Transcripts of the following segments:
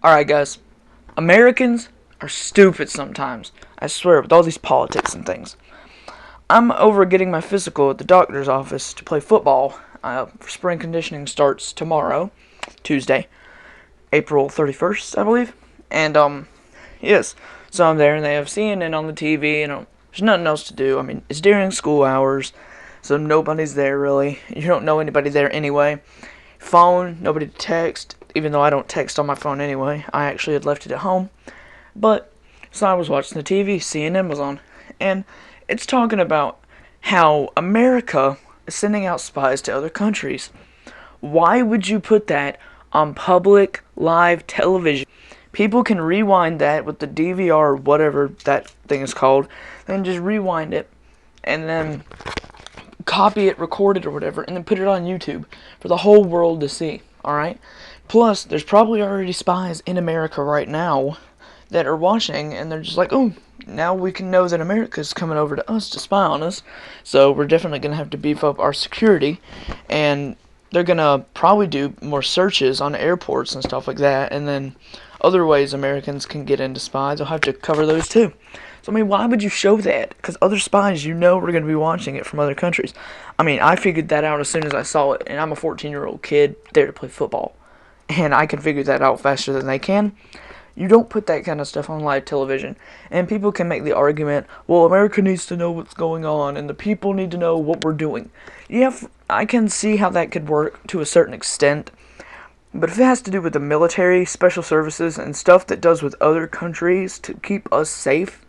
Alright, guys. Americans are stupid sometimes. I swear, with all these politics and things. I'm over getting my physical at the doctor's office to play football. Spring conditioning starts tomorrow, Tuesday, April 31st, I believe. And, yes. So I'm there, and they have CNN on the TV, and there's nothing else to do. I mean, it's during school hours, so nobody's there, really. You don't know anybody there anyway. Phone, nobody to text, even though I don't text on my phone anyway. I actually had left it at home. But, so I was watching the TV, CNN was on, and it's talking about how America is sending out spies to other countries. Why would you put that on public live television? People can rewind that with the DVR or whatever that thing is called, and just rewind it, and then copy it, record it or whatever, and then put it on YouTube for the whole world to see, alright? Plus, there's probably already spies in America right now that are watching, and they're just like, oh, now we can know that America's coming over to us to spy on us, so we're definitely going to have to beef up our security, and they're going to probably do more searches on airports and stuff like that, and then other ways Americans can get into spies, they'll have to cover those too. So, I mean, why would you show that? Because other spies, you know, are going to be watching it from other countries. I mean, I figured that out as soon as I saw it, and I'm a 14-year-old kid there to play football, and I can figure that out faster than they can. You don't put that kind of stuff on live television, and people can make the argument, well, America needs to know what's going on, and the people need to know what we're doing. Yeah, I can see how that could work to a certain extent, but if it has to do with the military, special services, and stuff that does with other countries to keep us safe,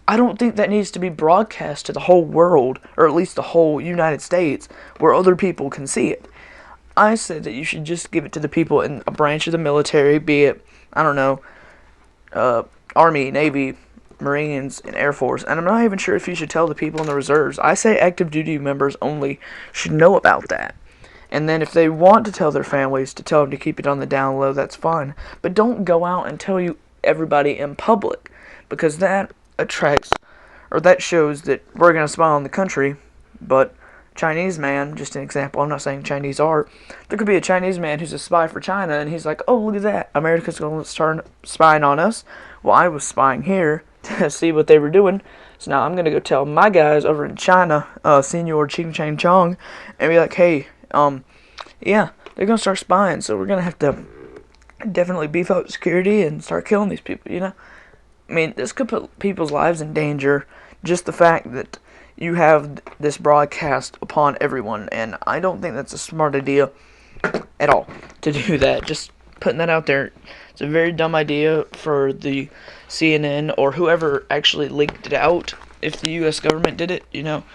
I don't think that needs to be broadcast to the whole world, or at least the whole United States, where other people can see it. I said that you should just give it to the people in a branch of the military, be it, I don't know, Army, Navy, Marines, and Air Force, and I'm not even sure if you should tell the people in the reserves. I say active duty members only should know about that. And then if they want to tell their families to tell them to keep it on the down low, that's fine. But don't go out and tell everybody in public, because that attracts, or that shows that we're going to spy on the country, but Chinese man, just an example, I'm not saying Chinese are, there could be a Chinese man who's a spy for China, and he's like, oh, look at that, America's going to start spying on us. Well, I was spying here to see what they were doing, so now I'm going to go tell my guys over in China, Senor Ching Chang Chong, and be like, hey, yeah, they're going to start spying, so we're going to have to definitely beef up security and start killing these people, you know? I mean, this could put people's lives in danger, just the fact that you have this broadcast upon everyone, and I don't think that's a smart idea at all to do that. Just putting that out there, it's a very dumb idea for the CNN or whoever actually leaked it out. If the U.S. government did it, you know,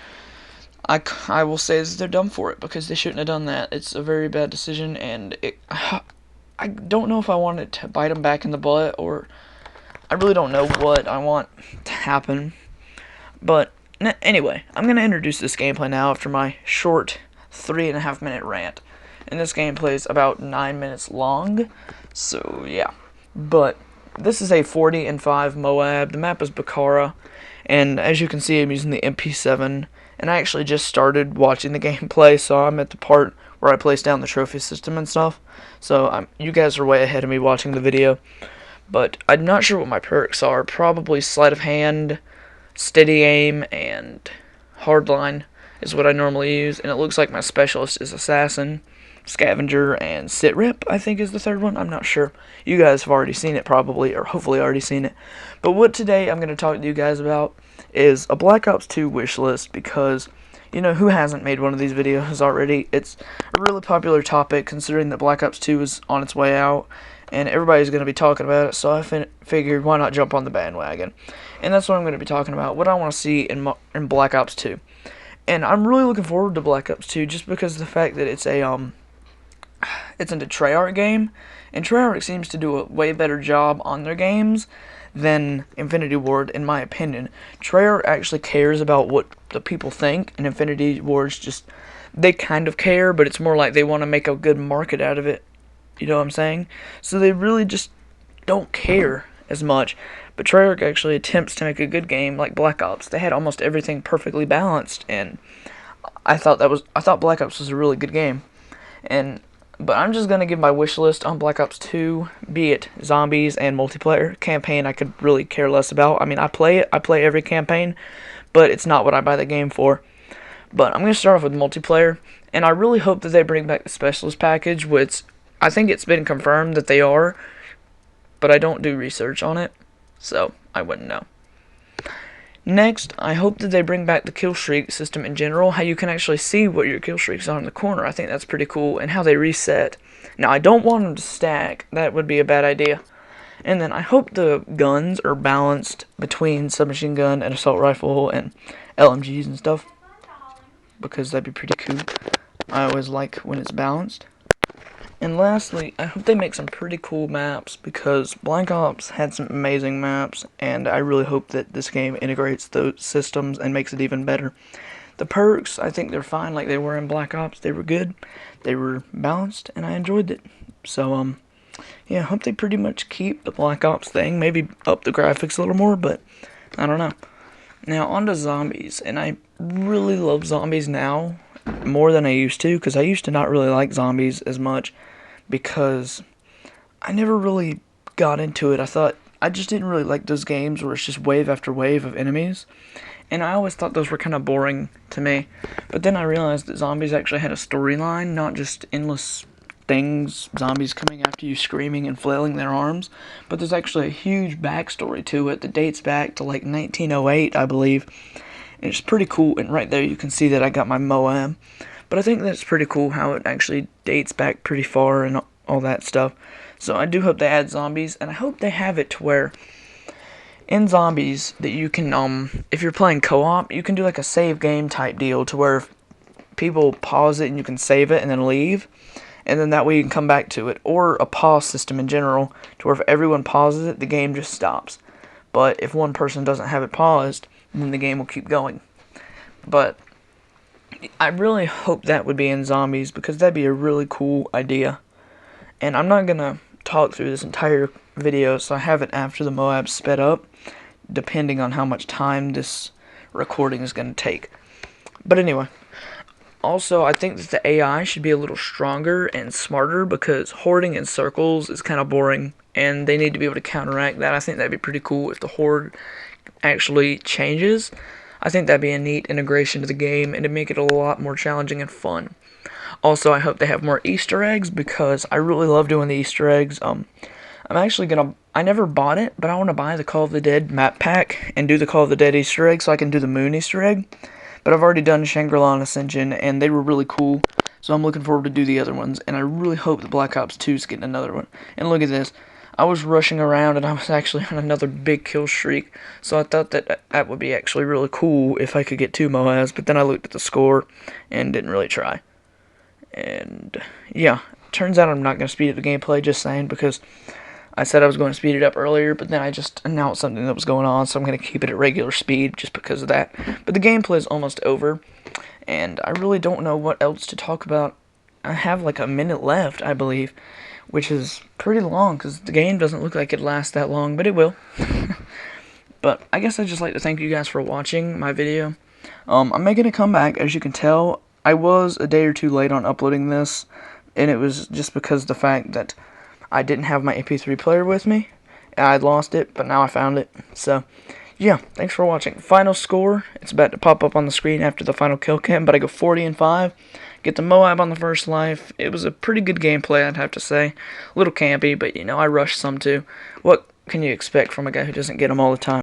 I will say that they're dumb for it, because they shouldn't have done that. It's a very bad decision, and I don't know if I want it to bite them back in the butt, or I really don't know what I want to happen, but anyway, I'm going to introduce this gameplay now after my short 3.5-minute rant. And this gameplay is about 9 minutes long, so yeah. But this is a 40-5 Moab. The map is Bukhara, and as you can see, I'm using the MP7. And I actually just started watching the gameplay, so I'm at the part where I place down the trophy system and stuff. So you guys are way ahead of me watching the video. But I'm not sure what my perks are. Probably sleight of hand, steady aim, and hardline is what I normally use, and it looks like my specialist is assassin, scavenger, and sit rep, I think is the third one. I'm not sure. You guys have already seen it probably, or hopefully already seen it. But what today I'm going to talk to you guys about is a Black Ops 2 wish list, because, you know, who hasn't made one of these videos already? It's a really popular topic, considering that Black Ops 2 is on its way out, and everybody's going to be talking about it, so I figured why not jump on the bandwagon. And that's what I'm going to be talking about, what I want to see in Black Ops 2. And I'm really looking forward to Black Ops 2 just because of the fact that it's a Treyarch game, and Treyarch seems to do a way better job on their games than Infinity Ward, in my opinion. Treyarch actually cares about what the people think, and Infinity Ward's just, they kind of care, but it's more like they want to make a good market out of it. You know what I'm saying? So they really just don't care as much. But Treyarch actually attempts to make a good game like Black Ops. They had almost everything perfectly balanced, and I thought Black Ops was a really good game. And But I'm just gonna give my wish list on Black Ops 2, be it zombies and multiplayer. Campaign I could really care less about. I mean, I play every campaign, but it's not what I buy the game for. But I'm gonna start off with multiplayer, and I really hope that they bring back the specialist package, which I think it's been confirmed that they are, but I don't do research on it, so I wouldn't know. Next, I hope that they bring back the kill streak system in general, how you can actually see what your kill streaks are in the corner. I think that's pretty cool, and how they reset. Now, I don't want them to stack. That would be a bad idea. And then I hope the guns are balanced between submachine gun and assault rifle and LMGs and stuff, because that'd be pretty cool. I always like when it's balanced. And lastly, I hope they make some pretty cool maps, because Black Ops had some amazing maps, and I really hope that this game integrates those systems and makes it even better. The perks, I think they're fine like they were in Black Ops. They were good, they were balanced, and I enjoyed it. So, yeah, I hope they pretty much keep the Black Ops thing, maybe up the graphics a little more, but I don't know. Now, on to zombies, and I really love zombies now, more than I used to, because I used to not really like zombies as much, because I never really got into it. I just didn't really like those games where it's just wave after wave of enemies, and I always thought those were kind of boring to me. But then I realized that zombies actually had a storyline, not just endless things, zombies coming after you screaming and flailing their arms, but there's actually a huge backstory to it that dates back to like 1908, I believe. And it's pretty cool, and right there you can see that I got my Moab. But I think that's pretty cool how it actually dates back pretty far and all that stuff. So I do hope they add zombies, and I hope they have it to where in zombies that you can, if you're playing co-op, you can do like a save game type deal to where people pause it and you can save it and then leave, and then that way you can come back to it. Or a pause system in general, to where if everyone pauses it, the game just stops. But if one person doesn't have it paused, then the game will keep going. But I really hope that would be in zombies, because that'd be a really cool idea. And I'm not gonna talk through this entire video, so I have it after the Moab sped up, depending on how much time this recording is gonna take. But anyway, also I think that the AI should be a little stronger and smarter, because hoarding in circles is kind of boring, and they need to be able to counteract that. I think that'd be pretty cool if the horde actually changes. I think that'd be a neat integration to the game, and it'd make it a lot more challenging and fun. Also, I hope they have more Easter eggs, because I really love doing the Easter eggs. I'm actually gonna, I never bought it, but I want to buy the Call of the Dead map pack and do the Call of the Dead Easter egg, so I can do the Moon Easter egg. But I've already done Shangri-La and Ascension, and they were really cool, so I'm looking forward to do the other ones, and I really hope that Black Ops 2 is getting another one. And look at this. I was rushing around, and I was actually on another big kill streak, so I thought that would be actually really cool if I could get 2 Moabs, but then I looked at the score and didn't really try. And yeah, turns out I'm not going to speed up the gameplay, just saying, because I said I was going to speed it up earlier, but then I just announced something that was going on, so I'm going to keep it at regular speed just because of that. But the gameplay is almost over, and I really don't know what else to talk about. I have like a minute left, I believe, which is pretty long, because the game doesn't look like it lasts that long, but it will. But I guess I'd just like to thank you guys for watching my video. I'm making a comeback, as you can tell. I was a day or two late on uploading this, and it was just because of the fact that I didn't have my MP3 player with me. I'd lost it, but now I found it. So, yeah, thanks for watching. Final score, it's about to pop up on the screen after the final kill cam, but I go 40-5. Get the Moab on the first life. It was a pretty good gameplay, I'd have to say. A little campy, but, you know, I rushed some too. What can you expect from a guy who doesn't get them all the time?